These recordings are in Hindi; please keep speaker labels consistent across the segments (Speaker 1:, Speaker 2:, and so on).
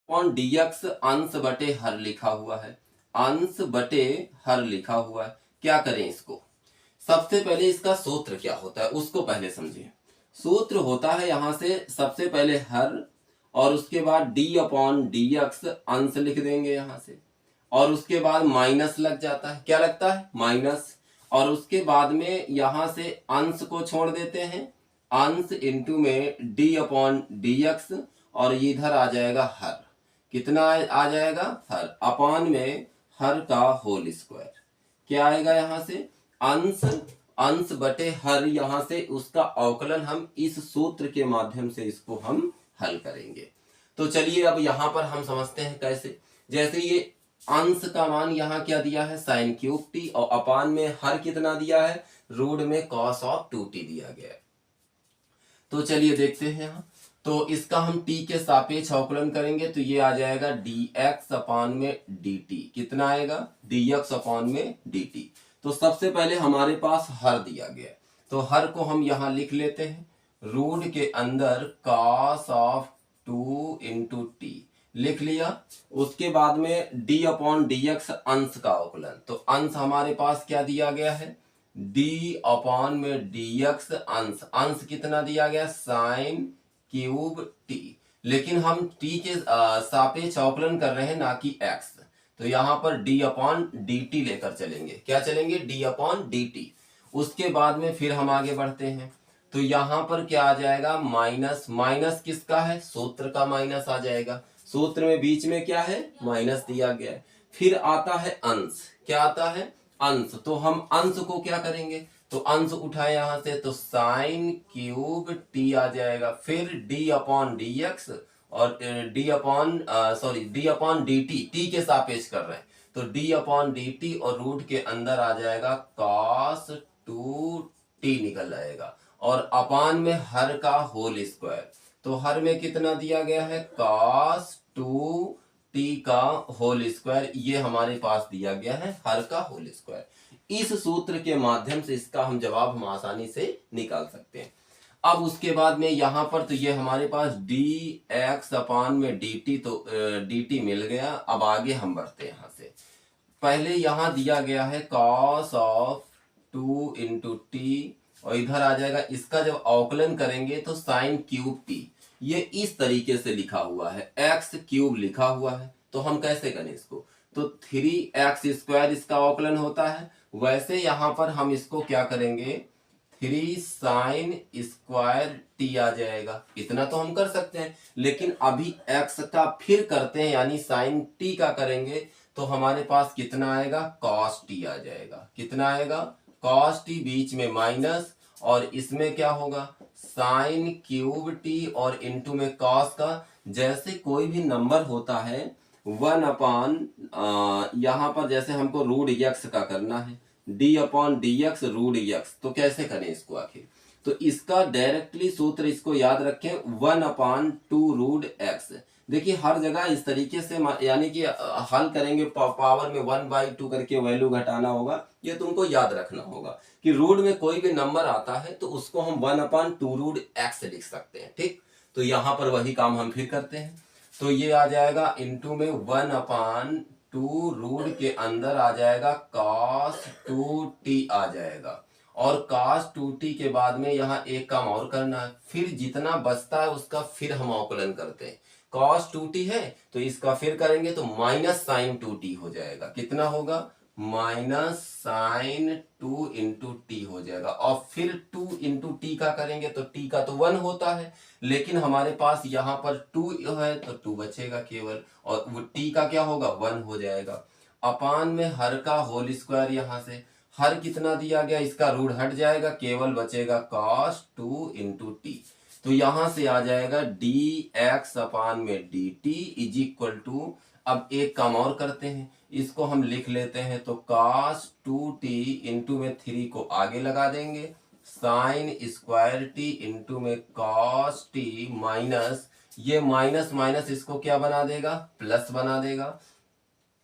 Speaker 1: अपॉन dx अंश बटे हर लिखा हुआ है। अंश बटे हर लिखा हुआ है। क्या करें इसको? सबसे पहले इसका सूत्र क्या होता है उसको पहले समझिए। सूत्र होता है यहां से सबसे पहले हर, और उसके बाद d अपॉन डी एक्स अंश लिख देंगे यहां से, और उसके बाद माइनस लग जाता है। क्या लगता है? माइनस। और उसके बाद में यहां से अंश को छोड़ देते हैं, अंश इंटू में d अपॉन डी एक्स, और इधर आ जाएगा हर। कितना आ जाएगा? हर अपान में हर का होल स्क्वायर। क्या आएगा यहां से? अंश, अंश बटे हर, यहां से उसका अवकलन हम इस सूत्र के माध्यम से इसको हम हल करेंगे। तो चलिए अब यहां पर हम समझते हैं कैसे। जैसे ये अंश का मान यहां क्या दिया है? साइन क्यूब टी, और अपान में हर कितना दिया है? रूट में कॉस ऑफ 2t दिया गया है। तो चलिए देखते हैं यहाँ। तो इसका हम t के सापेक्ष अवकलन करेंगे तो ये आ जाएगा dx अपान में dt। कितना आएगा? dx अपान में dt। तो सबसे पहले हमारे पास हर दिया गया है, तो हर को हम यहाँ लिख लेते हैं। रूट के अंदर cos ऑफ 2 इंटू टी लिख लिया। उसके बाद में d अपॉन डी एक्स अंश का अवकलन, तो अंश हमारे पास क्या दिया गया है? d अपॉन में dx अंश, अंश कितना दिया गया? Sine cube t। लेकिन हम t के सापेक्ष अवकलन कर रहे हैं, ना कि x। तो यहां पर d अपॉन dt लेकर चलेंगे। क्या चलेंगे? d upon dt। उसके बाद में फिर हम आगे बढ़ते हैं, तो यहां पर क्या आ जाएगा? माइनस। माइनस किसका है? सूत्र का माइनस आ जाएगा। सूत्र में बीच में क्या है? माइनस दिया गया है। फिर आता है अंश। क्या आता है? अंश। तो हम अंश को क्या करेंगे? तो अंश उठाए यहां से, तो साइन क्यूब टी आ जाएगा। फिर d अपॉन डी एक्स, और d upon D upon D T के सापेक्ष कर रहे हैं, तो d अपॉन डी टी, और रूट के अंदर आ जाएगा cos 2t निकल आएगा, और अपान में हर का होल स्क्वायर। तो हर में कितना दिया गया है? cos 2t का होल स्क्वायर, ये हमारे पास दिया गया है हर का होल स्क्वायर। इस सूत्र के माध्यम से इसका हम जवाब हम आसानी से निकाल सकते हैं। अब उसके बाद में यहां पर तो ये हमारे पास dx अपान में dt, तो dt मिल गया। अब आगे हम बढ़ते हैं यहां से। पहले यहां दिया गया है cos ऑफ 2 इंटू टी, और इधर आ जाएगा। इसका जब अवकलन करेंगे तो साइन क्यूब टी, ये इस तरीके से लिखा हुआ है, एक्स क्यूब लिखा हुआ है। तो हम कैसे करें इसको? तो 3x² इसका अवकलन होता है। वैसे यहां पर हम इसको क्या करेंगे? 3 साइन स्क्वायर टी आ जाएगा। इतना तो हम कर सकते हैं, लेकिन अभी x का फिर करते हैं, यानी साइन टी का करेंगे, तो हमारे पास कितना आएगा? cos t आ जाएगा। कितना आएगा? cos t, बीच में माइनस, और इसमें क्या होगा? साइन क्यूब टी, और इंटू में cos का। जैसे कोई भी नंबर होता है 1 अपान, यहां पर जैसे हमको रूट x का करना है, d upon d x root x, तो कैसे करें इसको आखिर? तो इसका डायरेक्टली सूत्र इसको याद रखें, 1 अपान 2 रूट एक्स। देखिए हर जगह इस तरीके से यानी कि हल करेंगे, पावर में 1/2 करके वैल्यू घटाना होगा। ये तुमको याद रखना होगा कि रूट में कोई भी नंबर आता है तो उसको हम 1 अपान 2 रूट एक्स लिख सकते हैं। ठीक, तो यहां पर वही काम हम फिर करते हैं। तो ये आ जाएगा इंटू में 1 अपान 2 रूट के अंदर आ जाएगा cos 2t आ जाएगा, और cos 2t के बाद में यहाँ एक काम और करना है। फिर जितना बचता है उसका फिर हम अवकलन करते हैं। cos 2t है तो इसका फिर करेंगे तो माइनस साइन 2t हो जाएगा। कितना होगा? माइनस साइन 2 इंटू टी हो जाएगा। और फिर 2 इंटू टी का करेंगे तो टी का तो 1 होता है, लेकिन हमारे पास यहाँ पर 2 है तो 2 बचेगा केवल, और वो टी का क्या होगा? 1 हो जाएगा। अपान में हर का होल स्क्वायर, यहाँ से हर कितना दिया गया? इसका रूट हट जाएगा, केवल बचेगा cos 2 इंटू टी। तो यहां से आ जाएगा dx अपान में dt इज इक्वल टू, अब एक काम और करते हैं, इसको हम लिख लेते हैं। तो cos 2t इंटू में 3 को आगे लगा देंगे, साइन स्क्वायर टी इंटू में cos t माइनस, ये माइनस माइनस इसको क्या बना देगा? प्लस बना देगा।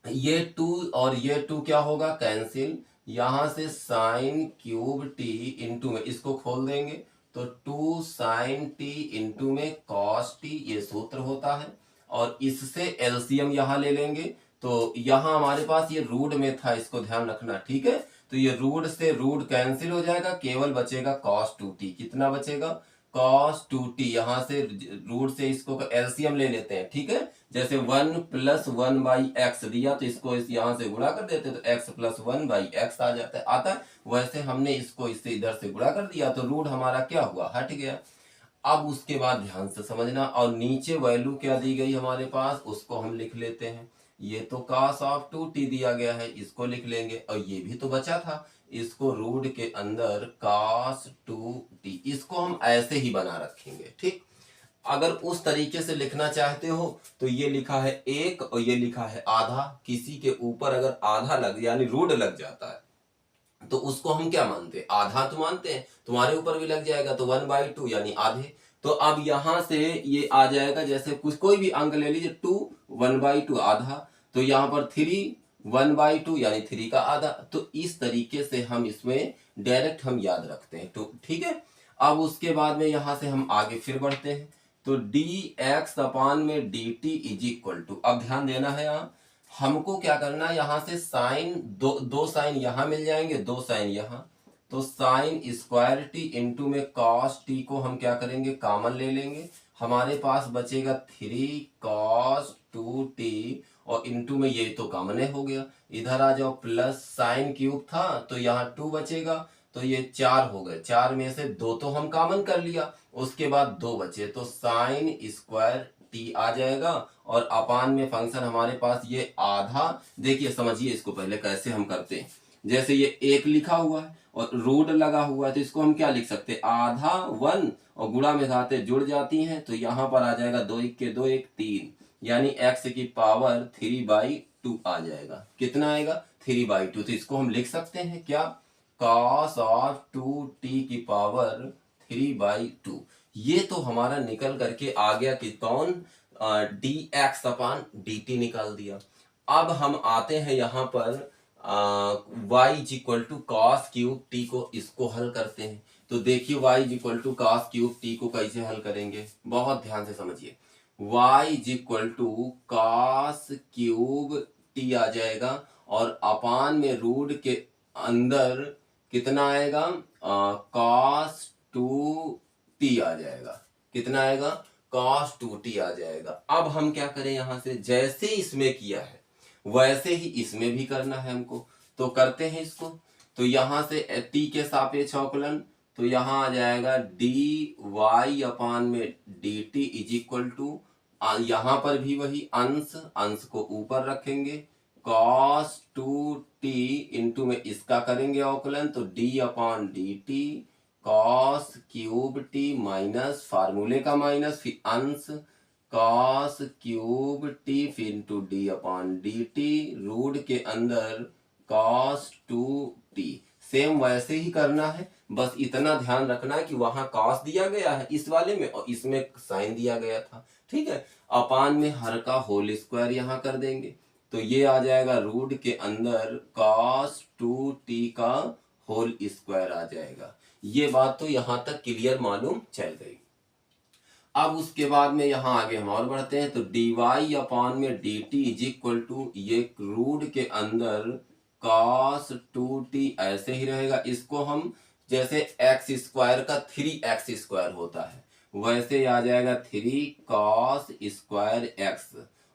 Speaker 1: ये 2 और ये 2 क्या होगा? कैंसिल। यहां से साइन क्यूब टी इंटू में इसको खोल देंगे, तो 2 साइन टी इंटू में cos टी, ये सूत्र होता है। और इससे एलसीएम यहाँ ले लेंगे। तो यहाँ हमारे पास ये रूट में था, इसको ध्यान रखना, ठीक है। तो ये रूट से रूट कैंसिल हो जाएगा, केवल बचेगा cos 2t। कितना बचेगा? cos 2t। यहाँ से रूट से इसको एलसीएम ले लेते हैं, ठीक है। जैसे 1 + 1/x दिया तो इसको यहाँ से गुणा कर देते तो x + 1/x आ जाता है, आता है। वैसे हमने इसको इससे इधर से गुणा कर दिया तो रूट हमारा क्या हुआ? हट गया। अब उसके बाद ध्यान से समझना, और नीचे वैल्यू क्या दी गई हमारे पास, उसको हम लिख लेते हैं। ये तो cos 2t दिया गया है, इसको लिख लेंगे। और ये भी तो बचा था, इसको रूट के अंदर cos 2t, इसको हम ऐसे ही बना रखेंगे, ठीक। अगर उस तरीके से लिखना चाहते हो तो ये लिखा है 1 और ये लिखा है आधा। किसी के ऊपर अगर आधा लग यानी रूट लग जाता है तो उसको हम क्या मानते हैं? आधा तो मानते हैं। तुम्हारे ऊपर भी लग जाएगा तो 1/2 यानी आधे। तो अब यहां से ये आ जाएगा, जैसे कुछ कोई भी अंक ले लीजिए, 2 1/2 आधा, तो यहाँ पर 3 1/2 यानी 3 का आधा। तो इस तरीके से हम इसमें डायरेक्ट हम याद रखते हैं, तो ठीक है। अब उसके बाद में यहां से हम आगे फिर बढ़ते हैं। तो dx/dt इज इक्वल टू, अब ध्यान देना है, यहाँ हमको क्या करना है, यहाँ से साइन दो साइन यहाँ मिल जाएंगे, 2 साइन यहाँ। तो साइन स्क्वायर टी इंटू में cos t को हम क्या करेंगे? कॉमन ले लेंगे। हमारे पास बचेगा 3 cos 2t और इंटू में ये तो कॉमन हो गया। इधर आ जाओ, प्लस साइन क्यूब था तो यहाँ 2 बचेगा, तो ये 4 हो गए। 4 में से 2 तो हम कॉमन कर लिया, उसके बाद 2 बचे, तो साइन स्क्वायर टी आ जाएगा। और अपान में फंक्शन हमारे पास ये आधा। देखिए समझिए इसको पहले कैसे हम करते हैं। जैसे ये 1 लिखा हुआ है और रूट लगा हुआ है, तो इसको हम क्या लिख सकते हैं? आधा 1 और गुणा में घाते जुड़ जाती हैं, तो यहाँ पर आ जाएगा 2 1 के 2 1 3, यानी x की पावर 3/2 आ जाएगा। कितना आएगा? 3/2। तो इसको हम लिख सकते हैं क्या? cos 2t की पावर 3/2। ये तो हमारा निकल करके आ गया कि कौन? dx/dt निकाल दिया। अब हम आते हैं यहाँ पर y = cos क्यूब t को, इसको हल करते हैं। तो देखिए y = cos क्यूब t को कैसे हल करेंगे, बहुत ध्यान से समझिए। y = cos क्यूब t आ जाएगा और अपान में रूट के अंदर कितना आएगा? cos 2t आ जाएगा। कितना आएगा? cos 2t आ जाएगा। अब हम क्या करें, यहां से जैसे इसमें किया है वैसे ही इसमें भी करना है हमको, तो करते हैं इसको। तो यहां से t के सापेक्ष अवकलन, तो यहां आ जाएगा dy/dt इज इक्वल टू, यहां पर भी वही अंश को ऊपर रखेंगे, cos 2t इंटू में इसका करेंगे अवकलन, तो d/dt cos cube t minus फार्मूले का माइनस, फिर अंश cos क्यूब t फिर इंटू d/dt रूट के अंदर cos 2t। सेम वैसे ही करना है, बस इतना ध्यान रखना है कि वहां cos दिया गया है इस वाले में और इसमें साइन दिया गया था, ठीक है। अपान में हर का होल स्क्वायर यहाँ कर देंगे, तो ये आ जाएगा रूट के अंदर cos 2t का होल स्क्वायर आ जाएगा। ये बात तो यहां तक क्लियर मालूम चल गई। अब उसके बाद में यहाँ आगे हम और बढ़ते हैं। तो dy/dt इज इक्वल टू, ये रूट के अंदर cos 2t ऐसे ही रहेगा। इसको हम जैसे x² का 3x² होता है वैसे आ जाएगा 3 cos स्क्वायर x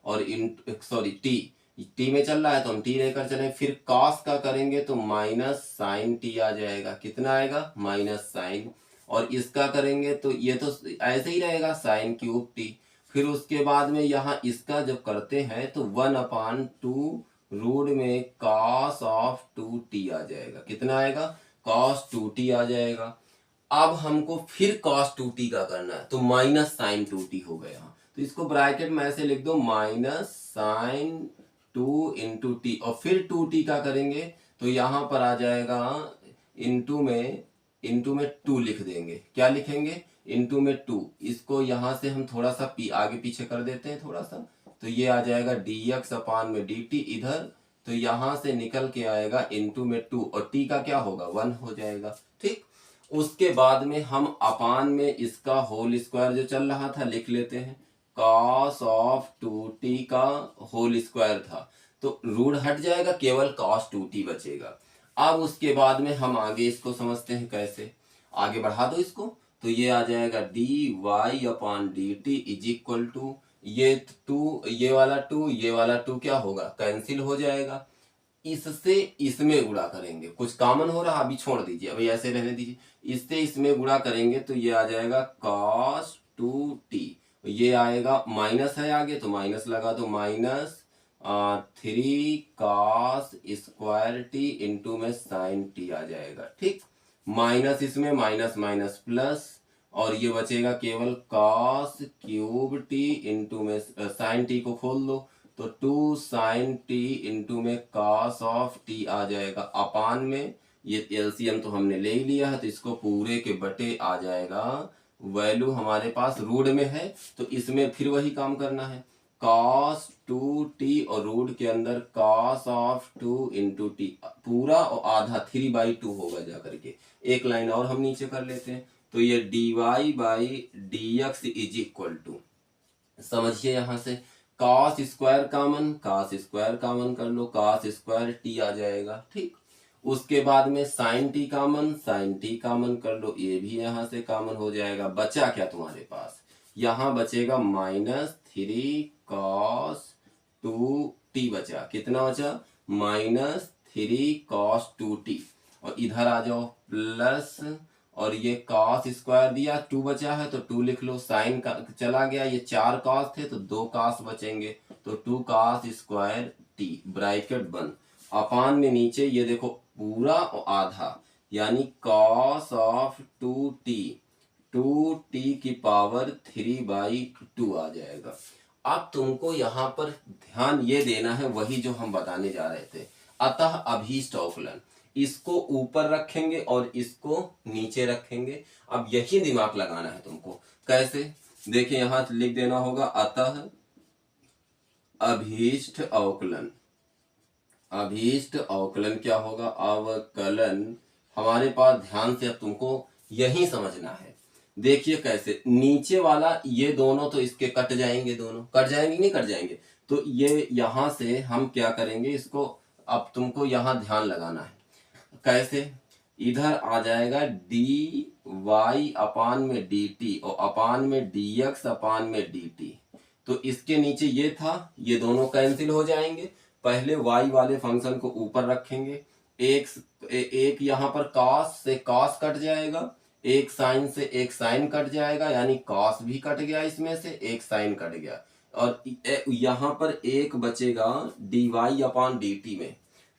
Speaker 1: और t में चल रहा है तो हम t लेकर चलें, फिर cos का करेंगे तो माइनस साइन t आ जाएगा। कितना आएगा? Minus sine. और इसका करेंगे तो ये तो ऐसे ही रहेगा साइन क्यूब t। फिर उसके बाद में यहाँ इसका जब करते हैं तो 1/2 रूट में cos 2t आ जाएगा। कितना आएगा? cos 2t आ जाएगा। अब हमको फिर cos 2t का करना है, तो माइनस साइन 2t हो गया। तो इसको ब्रैकेट में ऐसे लिख दो, माइनस साइन 2 इंटू टी, और फिर 2t का करेंगे तो यहाँ पर आ जाएगा इंटू में 2 लिख देंगे। क्या लिखेंगे? इंटू में 2। इसको यहाँ से हम थोड़ा सा आगे पीछे कर देते हैं थोड़ा सा, तो ये आ जाएगा dx/dt इधर, तो यहाँ से निकल के आएगा इंटू में 2 और t का क्या होगा? 1 हो जाएगा, ठीक। उसके बाद में हम अपान में इसका होल स्क्वायर जो चल रहा था लिख लेते हैं, cos ऑफ 2t का होल स्क्वायर था, तो रूट हट जाएगा, केवल cos 2t बचेगा। अब उसके बाद में हम आगे इसको समझते हैं कैसे, आगे बढ़ा दो इसको, तो ये आ जाएगा dy/dt इज इक्वल टू ये 2, ये वाला 2, ये वाला 2 क्या होगा, कैंसिल हो जाएगा। इससे इसमें गुणा करेंगे, कुछ कॉमन हो रहा, अभी छोड़ दीजिए, अभी ऐसे रहने दीजिए। इससे इसमें गुणा करेंगे तो ये आ जाएगा cos 2t, ये आएगा, माइनस है आगे तो माइनस लगा दो, minus 3 cos square T into में sin t आ जाएगा। ठीक, माइनस इसमें माइनस माइनस प्लस, और ये बचेगा केवल cos क्यूब टी इंटू में sin t को खोल दो तो 2 sin t इंटू में cos ऑफ t आ जाएगा, अपान में ये एलसीएम तो हमने ले ही लिया है, तो इसको पूरे के बटे आ जाएगा। वैल्यू हमारे पास रूट में है तो इसमें फिर वही काम करना है, cos 2t और रूट के अंदर cos ऑफ 2 इंटू टी, पूरा और आधा 3/2 होगा जा करके। एक लाइन और हम नीचे कर लेते हैं, तो ये dy/dx इज इक्वल टू, समझिए यहां से cos square common, cos square common कर लो, cos स्क्वायर t आ जाएगा। ठीक, उसके बाद में sin t common, sin t common कर लो, ये भी यहां से कॉमन हो जाएगा। बचा क्या तुम्हारे पास, यहाँ बचेगा -3 cos 2t बचा, कितना बचा, -3 cos 2t, और इधर आ जाओ प्लस, और ये cos स्क्वायर दिया 2 बचा है तो 2 लिख लो, साइन का चला गया, ये 4 cos थे तो 2 cos बचेंगे, तो 2 cos स्क्वायर t ब्रैकेट बंद, अपान में नीचे ये देखो पूरा और आधा, यानी cos ऑफ 2t की पावर 3/2 आ जाएगा। अब तुमको यहाँ पर ध्यान ये देना है वही जो हम बताने जा रहे थे, अतः अभीष्ट अवकलन, इसको ऊपर रखेंगे और इसको नीचे रखेंगे। अब यही दिमाग लगाना है तुमको, कैसे, देखिए यहां लिख देना होगा, अतः अभीष्ट अवकलन। अभीष्ट अवकलन क्या होगा, अवकलन हमारे पास, ध्यान से अब तुमको यही समझना है। देखिए कैसे, नीचे वाला ये दोनों तो इसके कट जाएंगे, दोनों कट जाएंगे, नहीं कट जाएंगे, तो ये यहां से हम क्या करेंगे इसको, अब तुमको यहां ध्यान लगाना है कैसे, इधर आ जाएगा dy अपान में dt और अपान में dx अपान में dt, तो इसके नीचे ये था, ये दोनों कैंसिल हो जाएंगे। पहले y वाले फंक्शन को ऊपर रखेंगे, एक यहाँ पर cos से cos कट जाएगा, एक sin से एक sin कट जाएगा, यानी cos भी कट गया, इसमें से एक sin कट गया, और यहाँ पर एक बचेगा dy अपान dt में,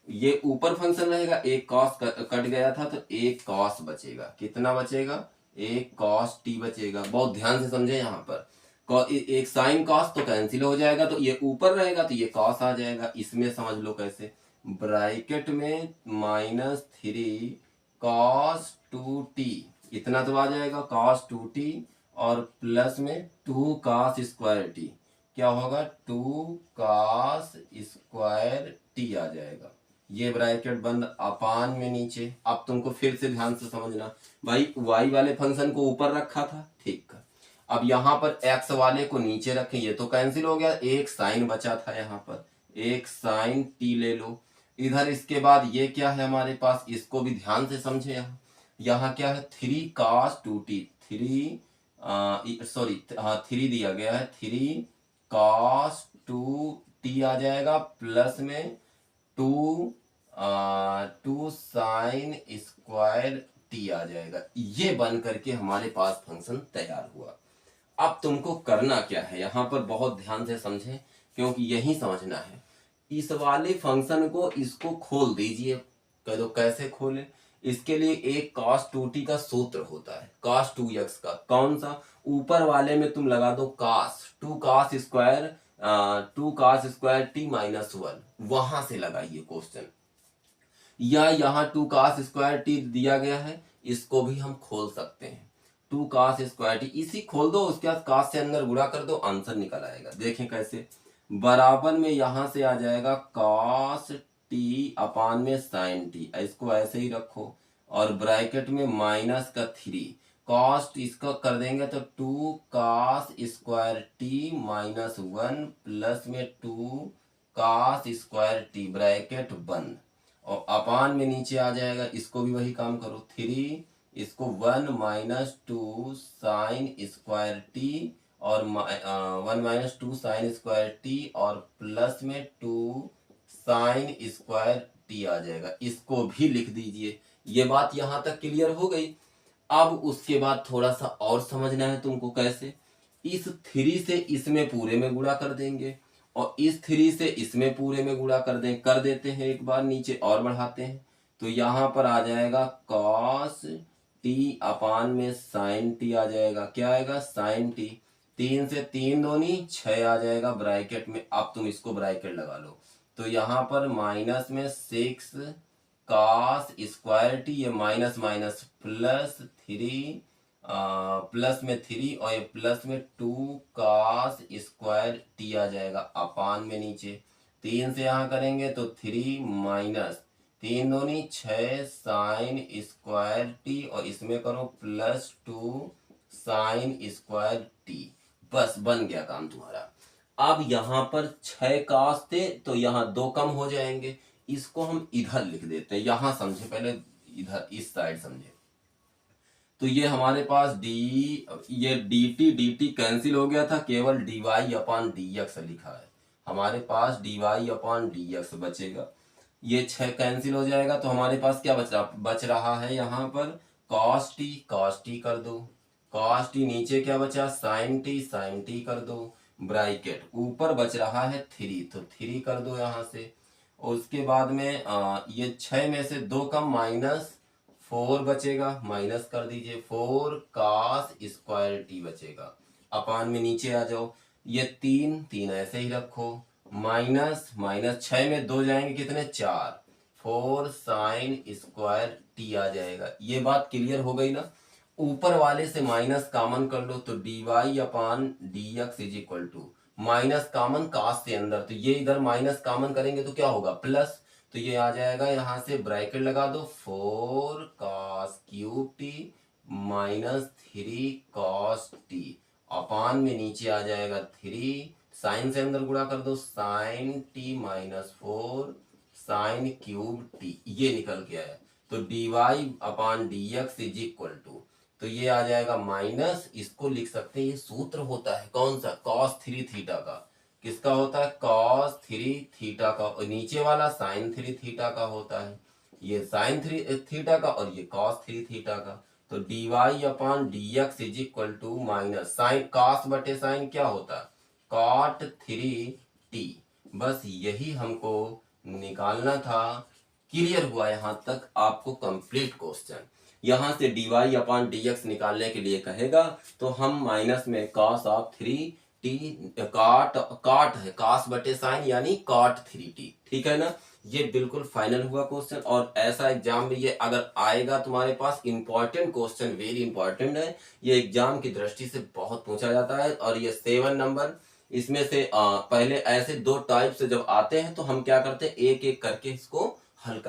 Speaker 1: ये ऊपर फंक्शन रहेगा, एक cos कट गया था तो एक cos बचेगा, कितना बचेगा, एक cos t बचेगा। बहुत ध्यान से समझे, यहाँ पर एक sin cos तो कैंसिल हो जाएगा, तो ये ऊपर रहेगा तो ये cos आ जाएगा। इसमें समझ लो कैसे, ब्रैकेट में -3 cos 2t, इतना तो आ जाएगा cos 2t, और प्लस में 2 cos स्क्वायर t, क्या होगा, 2 cos स्क्वायर t आ जाएगा। ये ब्रैकेट बंद, अपान में नीचे। अब तुमको फिर से ध्यान से समझना, भाई y वाले फंक्शन को ऊपर रखा था, ठीक है, अब यहाँ पर x वाले को नीचे रखें, ये तो कैंसिल हो गया, एक साइन बचा था, यहाँ पर एक साइन t ले लो। इधर इसके बाद ये क्या है हमारे पास, इसको भी ध्यान से समझे, यहाँ क्या है, 3 cos 2t, 3 दिया गया है, 3 cos 2t आ जाएगा, प्लस में 2 sin स्क्वायर t आ जाएगा। ये बन करके हमारे पास फंक्शन तैयार हुआ। अब तुमको करना क्या है, यहाँ पर बहुत ध्यान से समझें, क्योंकि यही समझना है। इस वाले फंक्शन को, इसको खोल दीजिए, कह दो कैसे खोले, इसके लिए एक cos 2t का सूत्र होता है, cos 2x का, कौन सा, ऊपर वाले में तुम लगा दो cos 2 cos स्क्वायर t -1, वहां से लगाइए क्वेश्चन, या यहाँ 2 cos स्क्वायर t दिया गया है, इसको भी हम खोल सकते हैं, 2 cos स्क्वायर t, इसी खोल दो, उसके बाद cos से अंदर गुणा कर दो, आंसर निकल आएगा। देखें कैसे, बराबर में यहां से आ जाएगा cos t अपान में sin t, इसको ऐसे ही रखो, और ब्रैकेट में -3 कॉस्ट इसका कर देंगे तो 2 cos square T minus 1 plus में 2 cos स्क्वायर टी ब्रैकेट बंद, और अपान में नीचे आ जाएगा, इसको भी वही काम करो 3, इसको 1 माइनस 2 साइन स्क्वायर टी और 1 माइनस 2 साइन स्क्वायर टी और प्लस में 2 साइन स्क्वायर टी आ जाएगा, इसको भी लिख दीजिए। ये बात यहां तक क्लियर हो गई। अब उसके बाद थोड़ा सा और समझना है तुमको कैसे, इस 3 से इसमें पूरे में गुणा कर देंगे और इस 3 से इसमें पूरे में गुणा कर देते हैं, एक बार नीचे और बढ़ाते हैं तो यहाँ पर आ जाएगा कॉस टी अपान में साइन टी आ जाएगा, क्या आएगा साइन टी, 3 से 3 दूनी 6 आ जाएगा ब्रैकेट में, अब तुम इसको ब्रैकेट लगा लो तो यहाँ पर माइनस में 6 cos स्क्वायर टी, ये माइनस माइनस प्लस 3 प्लस में 3 और ये प्लस में 2 cos स्क्वायर टी आ जाएगा अपान में नीचे 3 से यहाँ करेंगे तो 3 माइनस 3 दूनी 6 साइन स्क्वायर टी और इसमें करो प्लस 2 साइन स्क्वायर टी, बस बन गया काम तुम्हारा। अब यहाँ पर 6 cos थे तो यहाँ 2 कम हो जाएंगे, इसको हम इधर लिख देते हैं, यहां समझे पहले, इधर इस साइड समझे तो ये हमारे पास ये dt कैंसिल हो गया था, केवल dy अपान dx लिखा है, हमारे पास dy अपान dx बचेगा, ये 6 कैंसिल हो जाएगा तो हमारे पास क्या बच रहा है यहाँ पर cos t कर दो, cos t नीचे क्या बचा sin t कर दो, ब्रैकेट ऊपर बच रहा है 3 तो 3 कर दो यहाँ से, और उसके बाद में ये 6 में से 2 कम माइनस 4 बचेगा, माइनस कर दीजिए 4 cos स्क्वायर टी बचेगा, अपान में नीचे आ जाओ, ये 3 ऐसे ही रखो, माइनस माइनस 6 में 2 जाएंगे कितने 4, 4 साइन स्क्वायर टी आ जाएगा। ये बात क्लियर हो गई ना, ऊपर वाले से माइनस कॉमन कर लो तो dy upon dx is equal to minus common कास से अंदर, तो ये इधर माइनस कॉमन करेंगे तो क्या होगा प्लस, तो ये आ जाएगा यहाँ से ब्रैकेट लगा दो 4 cos cube t minus 3 cos t upon में नीचे आ जाएगा 3 साइन से अंदर गुणा कर दो sine t minus 4 sine cube t, ये निकल के आया तो dy upon dx is equal to, तो ये आ जाएगा माइनस, इसको लिख सकते हैं, ये सूत्र होता है कौन सा cos 3 थीटा का, किसका होता है cos 3 थीटा का, और नीचे वाला sin 3 थीटा का होता है, ये sin 3 थीटा का और ये cos 3 थीटा का, तो dy upon dx is equal to minus sine cos बटे साइन क्या होता है cot 3t, बस यही हमको निकालना था। क्लियर हुआ यहाँ तक आपको कंप्लीट क्वेश्चन। यहाँ से dy अपान dx निकालने के लिए कहेगा तो हम माइनस में cos ऑफ 3t काट है cos बटे साइन यानी cot 3t, ठीक है ना, ये बिल्कुल फाइनल हुआ क्वेश्चन। और ऐसा एग्जाम में ये अगर आएगा तुम्हारे पास, इंपॉर्टेंट क्वेश्चन, वेरी इंपॉर्टेंट है, ये एग्जाम की दृष्टि से बहुत पूछा जाता है। और ये 7 नंबर, इसमें से पहले ऐसे 2 टाइप से जब आते हैं तो हम क्या करते हैं, एक एक करके इसको हल कर